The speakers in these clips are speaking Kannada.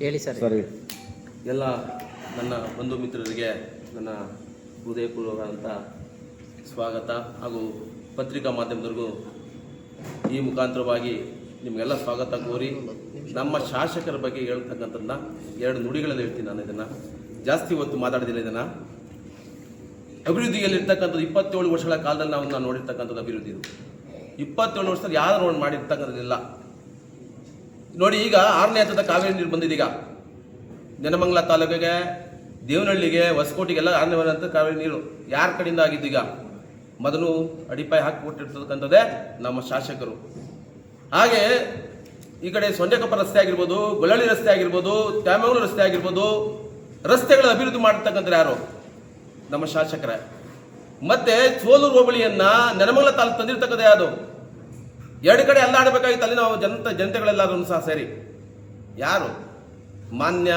ಹೇಳಿ ಸರ್. ಸರಿ. ಎಲ್ಲ ನನ್ನ ಬಂಧು ಮಿತ್ರರಿಗೆ ನನ್ನ ಹೃದಯಪೂರ್ವಕವಾದಂಥ ಸ್ವಾಗತ ಹಾಗೂ ಪತ್ರಿಕಾ ಮಾಧ್ಯಮದವರಿಗೂ ಈ ಮುಖಾಂತರವಾಗಿ ನಿಮಗೆಲ್ಲ ಸ್ವಾಗತ ಕೋರಿ ನಮ್ಮ ಶಾಸಕರ ಬಗ್ಗೆ ಹೇಳ್ತಕ್ಕಂಥದ್ದನ್ನ ಎರಡು ನುಡಿಗಳಲ್ಲಿ ಹೇಳ್ತೀನಿ. ನಾನು ಇದನ್ನು ಜಾಸ್ತಿ ಹೊತ್ತು ಮಾತಾಡೋದಿಲ್ಲ. ಇದನ್ನು ಅಭಿವೃದ್ಧಿಯಲ್ಲಿರ್ತಕ್ಕಂಥದ್ದು 27 ವರ್ಷಗಳ ಕಾಲದಲ್ಲಿ ನಾವು ನೋಡಿರ್ತಕ್ಕಂಥದ್ದು ಅಭಿವೃದ್ಧಿ. ಇದು 27 ವರ್ಷದಲ್ಲಿ ಯಾರು ಮಾಡಿರ್ತಕ್ಕಂಥದ್ದಿಲ್ಲ ನೋಡಿ. ಈಗ 6ನೇ ಹಂತದ ಕಾವೇರಿ ನೀರು ಬಂದಿದೆ. ಈಗ ನೆನಮಂಗಲ ತಾಲೂಕಿಗೆ, ದೇವನಹಳ್ಳಿಗೆ, ಹೊಸಕೋಟೆಗೆಲ್ಲ 6ನೇ ಹಂತದ ಕಾವೇರಿ ನೀರು ಯಾರ ಕಡೆಯಿಂದ ಆಗಿದ್ದು? ಈಗ ಮೊದಲು ಅಡಿಪಾಯ ಹಾಕಿಕೊಟ್ಟಿರ್ತಕ್ಕಂಥದ್ದೇ ನಮ್ಮ ಶಾಸಕರು. ಹಾಗೆ ಈ ಕಡೆ ಸೊಂಡೆಕೊಪ್ಪ ರಸ್ತೆ ಆಗಿರ್ಬೋದು, ಗೊಳ್ಳಳ್ಳಿ ರಸ್ತೆ ಆಗಿರ್ಬೋದು, ತ್ಯಾಮಂಗಲೂರು ರಸ್ತೆ ಆಗಿರ್ಬೋದು, ರಸ್ತೆಗಳ ಅಭಿವೃದ್ಧಿ ಮಾಡಿರ್ತಕ್ಕಂಥ ಯಾರು? ನಮ್ಮ ಶಾಸಕರೇ. ಮತ್ತೆ ಸೋಲೂರು ಹೋಬಳಿಯನ್ನ ನೆನಮಂಗಲ ತಾಲೂಕು ತಂದಿರ್ತಕ್ಕಂಥ ಯಾವುದು? ಎರಡು ಕಡೆ ಎಲ್ಲ ಆಡಬೇಕಾಗಿತ್ತು ಅಲ್ಲಿ ನಾವು ಜನತೆಗಳೆಲ್ಲರೂ ಸಹ ಸೇರಿ. ಯಾರು? ಮಾನ್ಯ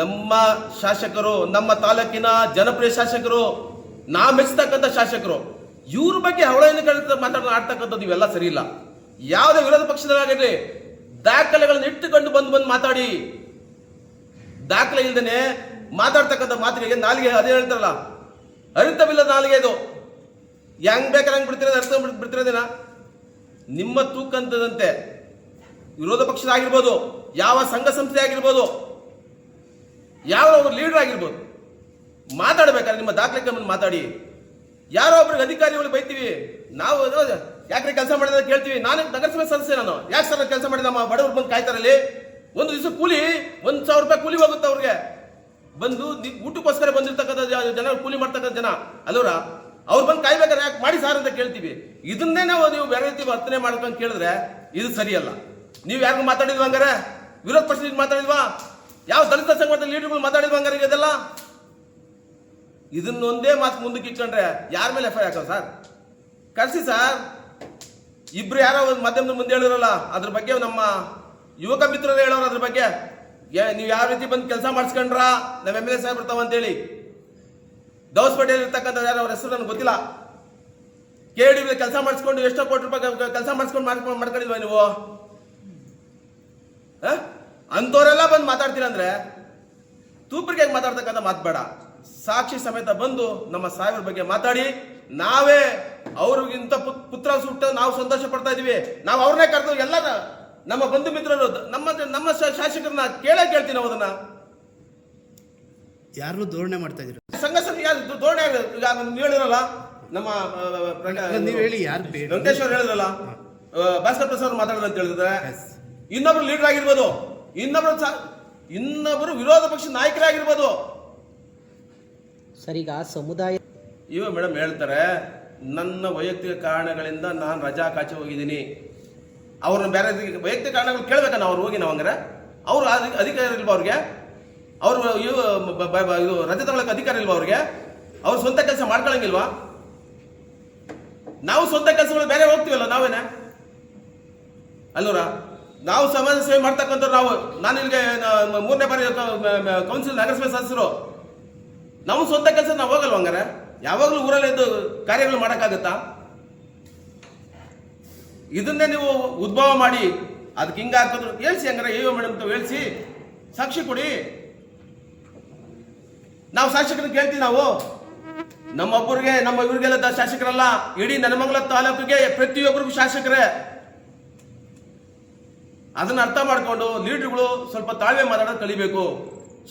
ನಮ್ಮ ಶಾಸಕರು, ನಮ್ಮ ತಾಲೂಕಿನ ಜನಪ್ರಿಯ ಶಾಸಕರು, ನಾ ಮೆಚ್ಚತಕ್ಕಂಥ ಶಾಸಕರು. ಇವ್ರ ಬಗ್ಗೆ ಅವಳೇನು ಆಡ್ತಕ್ಕಂಥದ್ದು ಇವೆಲ್ಲ ಸರಿ ಇಲ್ಲ. ಯಾವುದೇ ವಿರೋಧ ಪಕ್ಷದಲ್ಲಾಗಿರಲಿ ದಾಖಲೆಗಳನ್ನ ಇಟ್ಟುಕೊಂಡು ಬಂದು ಮಾತಾಡಿ. ದಾಖಲೆ ಇಲ್ದೇನೆ ಮಾತಾಡ್ತಕ್ಕಂಥ ಮಾತಿಗೆ ನಾಲಿಗೆ ಅದೇ ಹೇಳ್ತಾರಲ್ಲ, ಅರಿತವಿಲ್ಲದ ನಾಲಿಗೆ ಇದು. ಹೆಂಗ್ ಬೇಕಾದ್ರೆ ಹಂಗೆ ಬಿಡ್ತಿರೋದು, ಅರ್ಥ ಬಿಡ್ತಿರೋದೇನ? ನಿಮ್ಮ ತೂಕಂತದಂತೆ ವಿರೋಧ ಪಕ್ಷದಾಗಿರ್ಬೋದು, ಯಾವ ಸಂಘ ಸಂಸ್ಥೆ ಆಗಿರ್ಬೋದು, ಯಾವ ಒಬ್ಬರು ಲೀಡರ್ ಆಗಿರ್ಬೋದು, ಮಾತಾಡ್ಬೇಕಾದ್ರೆ ನಿಮ್ಮ ದಾಖಲೆ ಮಾತಾಡಿ. ಯಾರೋ ಒಬ್ರಿಗೆ ಅಧಿಕಾರಿಗಳು ಬೈತೀವಿ ನಾವು, ಯಾಕ್ರೆ ಕೆಲಸ ಮಾಡಿದ ಕೇಳ್ತೀವಿ. ನಾನು ನಗರಸಭೆ ಸದಸ್ಯ, ನಾನು ಯಾಕೆ ಸರ್ ಕೆಲಸ ಮಾಡಿದ? ನಮ್ಮ ಬಡವರು ಬಂದು ಕಾಯ್ತಾರಲ್ಲಿ. ಒಂದು ದಿವಸ ಕೂಲಿ 1,000 ರೂಪಾಯಿ ಕೂಲಿ ಹೋಗುತ್ತೆ ಅವ್ರಿಗೆ. ಬಂದು ಊಟಕ್ಕೋಸ್ಕರ ಬಂದಿರ್ತಕ್ಕಂಥ ಜನ, ಕೂಲಿ ಮಾಡ್ತಕ್ಕಂಥ ಜನ ಅಲ್ಲವ್ರ, ಅವ್ರು ಬಂದು ಕಾಯ್ಬೇಕಾದ್ರೆ ಯಾಕೆ ಮಾಡಿ ಸಾರ್ ಅಂತ ಕೇಳ್ತೀವಿ. ಇದನ್ನೇ ನೀವು ಬೇರೆ ರೀತಿ ವರ್ತನೆ ಮಾಡ್ಕೊಂಡು ಕೇಳಿದ್ರೆ ಇದು ಸರಿಯಲ್ಲ. ನೀವು ಯಾರಿಗೂ ಮಾತಾಡಿದ್ವಾ? ಹಂಗಾರೆ ವಿರೋಧ ಪಕ್ಷದಿಂದ ಮಾತಾಡಿದ್ವಾ? ಯಾವ ದಲಿತ ಸಂಘಟನೆ ಲೀಡರ್ಗಳು ಮಾತಾಡಿದ್ವಾ? ಹಂಗಾರೆ ಇದೆಲ್ಲ ಇದನ್ನೊಂದೇ ಮಾತು ಮುಂದಕ್ಕೆ ಇಟ್ಕೊಂಡ್ರೆ ಯಾರ ಮೇಲೆ ಎಫ್ ಐ ಹಾಕೋ ಸರ್? ಕರ್ಸಿ ಸರ್. ಇಬ್ರು ಯಾರೋ ಒಂದು ಮಾಧ್ಯಮದ ಮುಂದೆ ಹೇಳಿರಲ್ಲ, ಅದ್ರ ಬಗ್ಗೆ ನಮ್ಮ ಯುವಕ ಮಿತ್ರರು ಹೇಳೋರು. ಅದ್ರ ಬಗ್ಗೆ ನೀವು ಯಾವ ರೀತಿ ಬಂದು ಕೆಲಸ ಮಾಡಿಸ್ಕೊಂಡ್ರ ನಮ್ಮ ಎಮ್ ಎಲ್ ಎ ಸಾಹೇಬ್ ಬರ್ತಾವ ಅಂತೇಳಿ. ದೌಸ್ಪೇಟೆಯಲ್ಲಿ ಇರ್ತಕ್ಕಂಥ ಯಾರು, ಅವ್ರ ಹೆಸರು ನನಗೆ ಗೊತ್ತಿಲ್ಲ. KD ಕೆಲಸ ಮಾಡಿಸ್ಕೊಂಡು ಎಷ್ಟೋ ಕೋಟಿ ರೂಪಾಯಿ ಕೆಲಸ ಮಾಡಿಸ್ಕೊಂಡು ಮಾಡ್ಕೊಂಡಿಲ್ವ ನೀವು? ಅಂಥವರೆಲ್ಲ ಬಂದು ಮಾತಾಡ್ತೀರ ಅಂದ್ರೆ ತೂಪ್ರಿಗೆ ಮಾತಾಡ್ತಕ್ಕಂಥ ಮಾತು ಬೇಡ. ಸಾಕ್ಷಿ ಸಮೇತ ಬಂದು ನಮ್ಮ ಸಾಹೇಬ್ರ ಬಗ್ಗೆ ಮಾತಾಡಿ. ನಾವೇ ಅವ್ರಿಗಿಂತ ಪುತ್ರ ಸುಟ್ಟ ನಾವು ಸಂತೋಷ ಪಡ್ತಾ ಇದೀವಿ. ನಾವು ಅವ್ರನ್ನೇ ಕರೆದು ಎಲ್ಲ ನಮ್ಮ ಬಂಧು ಮಿತ್ರರು, ನಮ್ಮ ಶಾಸಕರನ್ನ ಕೇಳ್ತೀನಿ. ನಾವು ಅದನ್ನ ಯಾರು ಧೋರಣೆ ಮಾಡ್ತಾ ಇದ್ರು? ಸಂಘ ಧೋರಣೆ ಹೇಳಿರಲ್ಲ, ನಮ್ಮ ನೀವು ಹೇಳಿ, ಯಾರು? ವೆಂಕಟೇಶ್ವರ್ ಹೇಳಿದ್ರಲ್ಲ, ಭಾಸ್ಕರ್ ಪ್ರಸಾದ್ ಮಾತಾಡೋದು ಅಂತ ಹೇಳಿದ್ರೆ, ಇನ್ನೊಬ್ರು ಲೀಡರ್ ಆಗಿರ್ಬೋದು, ಇನ್ನೊಬ್ರು ವಿರೋಧ ಪಕ್ಷ ನಾಯಕರಾಗಿರ್ಬೋದು. ಸರ್, ಈಗ ಸಮುದಾಯ ಇವ ಮೇಡಮ್ ಹೇಳ್ತಾರೆ, ನನ್ನ ವೈಯಕ್ತಿಕ ಕಾರಣಗಳಿಂದ ನಾನು ರಜಾ ಕಾಚೆ ಹೋಗಿದ್ದೀನಿ. ಅವ್ರನ್ನ ಬೇರೆ ವೈಯಕ್ತಿಕ ಕಾರಣಗಳು ಕೇಳ್ಬೇಕ ನಾವು? ಅವ್ರು ಹೋಗಿ ನಾವು ಹಂಗಾರೆ ಅವ್ರು ಅಧಿಕಾರ ಇಲ್ವಾ ಅವ್ರಿಗೆ? ಅವ್ರು ಇದು ರಜೆ ತಗೊಳಕ್ಕೆ ಅಧಿಕಾರ ಇಲ್ವಾ ಅವ್ರಿಗೆ? ಅವ್ರು ಸ್ವಂತ ಕೆಲಸ ಮಾಡ್ಕೊಳಂಗಿಲ್ವಾ? ನಾವು ಸ್ವಂತ ಕೆಲಸಗಳು ಬೇರೆ ಹೋಗ್ತೀವಲ್ಲ ನಾವೇನೆ ಅಲ್ಲೂರ. ನಾವು ಸಮಾಜ ಸೇವೆ ಮಾಡ್ತಕ್ಕಂಥವ್ರು ನಾವು. ನಾನು ಇಲ್ಲಿಗೆ 3ನೇ ಬಾರಿ ಕೌನ್ಸಿಲ್ ನಗರಸಭೆ ಸದಸ್ಯರು. ನಾವು ಸ್ವಂತ ಕೆಲಸ ನಾವು ಹೋಗಲ್ವ? ಹಂಗಾರೆ ಯಾವಾಗಲೂ ಊರಲ್ಲಿ ಇದ್ದು ಕಾರ್ಯಗಳು ಮಾಡೋಕ್ಕಾಗತ್ತಾ? ಇದನ್ನೇ ನೀವು ಉದ್ಭವ ಮಾಡಿ ಅದಕ್ಕೆ ಹಿಂಗೆ ಹಾಕಿದ್ರು ಹೇಳ್ಸಿ. ಹಂಗಾರೆ ಅಯ್ಯೋ ಮೇಡಮ್ ಅಂತ ಹೇಳ್ಸಿ ಸಾಕ್ಷಿ ಕೊಡಿ. ನಾವು ಶಾಸಕರನ್ನ ಕೇಳ್ತೀವಿ. ನಾವು ನಮ್ಮೊಬ್ಬರಿಗೆ, ನಮ್ಮ ಇವ್ರಿಗೆಲ್ಲ ಶಾಸಕರಲ್ಲ, ಇಡೀ ನೆನಮಂಗಲ ತಾಲೂಕಿಗೆ ಪ್ರತಿಯೊಬ್ಬರಿಗೂ ಶಾಸಕರೇ. ಅದನ್ನ ಅರ್ಥ ಮಾಡ್ಕೊಂಡು ಲೀಡರ್ಗಳು ಸ್ವಲ್ಪ ತಾಳ್ಮೆ ಮಾತಾಡೋದು ಕಲಿಬೇಕು.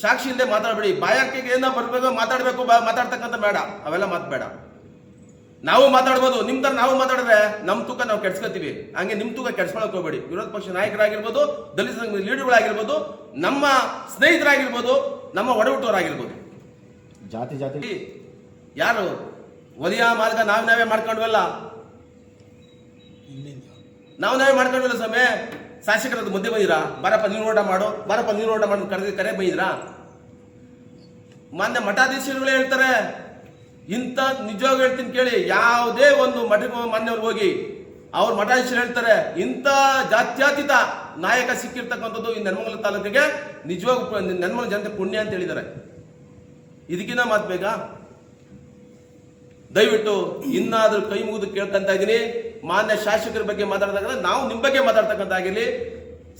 ಸಾಕ್ಷಿ ಇಲ್ಲದೆ ಮಾತಾಡಬೇಡಿ. ಬಾಯಾಕಿಗೆ ಏನೋ ಬರ್ಬೇಕು, ಮಾತಾಡಬೇಕು, ಮಾತಾಡ್ತಕ್ಕಂಥ ಬೇಡ. ಅವೆಲ್ಲ ಮಾತು ಬೇಡ. ನಾವು ಮಾತಾಡ್ಬೋದು, ನಿಮ್ಮ ತರ ನಾವು ಮಾತಾಡಿದ್ರೆ ನಮ್ಮ ತೂಕ ನಾವು ಕೆಡ್ಸ್ಕೊತೀವಿ. ಹಂಗೆ ನಿಮ್ಮ ತೂಕ ಕೆಡ್ಸ್ಕೊಳಕ್ ಹೋಗ್ಬೇಡಿ. ವಿರೋಧ ಪಕ್ಷ ನಾಯಕರಾಗಿರ್ಬೋದು, ದಲಿತ ಸಂಘ ಲೀಡರ್ಗಳಾಗಿರ್ಬೋದು, ನಮ್ಮ ಸ್ನೇಹಿತರಾಗಿರ್ಬೋದು, ನಮ್ಮ ಒಡಹುಟ್ಟವರಾಗಿರ್ಬೋದು, ಜಾತಿ ಯಾರು ಒಲಿಯ ಮಾರ್ಗ ನಾವೇ ಮಾಡ್ಕೊಂಡ್ವಲ್ಲ. ನಾವೇ ಮಾಡ್ಕೊಂಡ್ವಲ್ಲ ಸಮಯ. ಶಾಸಕರದ್ದು ಮಧ್ಯೆ ಬಂದಿರಾ? ಬಾರಪ್ಪ ನೀನು ಓಟ ಮಾಡು, ಬಾರಪ್ಪ ನೀನು ಓಟ ಮಾಡು ಕರೆ ಬಂದಿದ್ರಾ? ಮಾನ್ಯ ಮಠಾಧೀಶರುಗಳೇ ಹೇಳ್ತಾರೆ, ಇಂಥ ನಿಜವಾಗಿ ಹೇಳ್ತೀನಿ ಕೇಳಿ. ಯಾವುದೇ ಒಂದು ಮಠಕ್ಕೆ ಮಾನ್ಯವ್ರು ಹೋಗಿ ಅವ್ರ ಮಠಾಧೀಶರು ಹೇಳ್ತಾರೆ, ಇಂಥ ಜಾತ್ಯತೀತ ನಾಯಕ ಸಿಕ್ಕಿರ್ತಕ್ಕಂಥದ್ದು ಈ ನೆನಮಂಗಲ ತಾಲೂಕಿಗೆ ನಿಜವಾಗ ನೆನಮಂಗಲ ಜನತೆ ಪುಣ್ಯ ಅಂತ ಹೇಳಿದ್ದಾರೆ. ಇದಕ್ಕಿಂತ ಮಾತು ಬೇಕಾ? ದಯವಿಟ್ಟು ಇನ್ನಾದ್ರೂ ಕೈ ಮುಗಿದು ಕೇಳ್ಕೊಂತ ಇದ್ದೀನಿ. ಮಾನ್ಯ ಶಾಸಕರ ಬಗ್ಗೆ ಮಾತಾಡ್ತಕ್ಕಂಥ ನಾವು ನಿಮ್ಮ ಬಗ್ಗೆ ಮಾತಾಡ್ತಕ್ಕಂಥ ಆಗಿರಲಿ,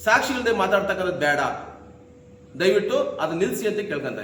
ಸಾಕ್ಷಿ ಇಲ್ಲದೆ ಮಾತಾಡ್ತಕ್ಕಂಥದ್ದು ಬೇಡ. ದಯವಿಟ್ಟು ಅದು ನಿಲ್ಲಿಸಿ ಅಂತ ಕೇಳ್ಕೊಂತ